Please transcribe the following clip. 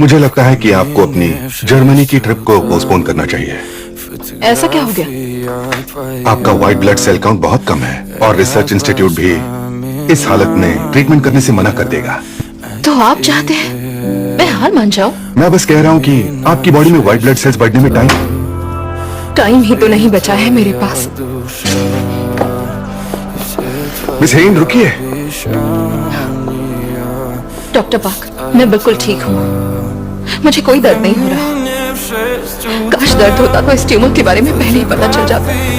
मुझे लगता है कि आपको अपनी जर्मनी की ट्रिप को पोस्टपोन करना चाहिए। ऐसा क्या हो गया? आपका व्हाइट ब्लड सेल काउंट बहुत कम है और रिसर्च इंस्टीट्यूट भी इस हालत में ट्रीटमेंट करने से मना कर देगा। तो आप चाहते हैं मैं हार मान जाऊं? मैं बस कह रहा हूँ कि आपकी बॉडी में व्हाइट ब्लड सेल्स बढ़ने में टाइम ही तो नहीं बचा है मेरे पास। मिस हेन रुकिए। डॉक्टर पार्क, मैं बिल्कुल ठीक हूँ। मुझे कोई दर्द नहीं हो रहा। काश दर्द होता तो इस ट्यूमर के बारे में पहले ही पता चल जाता।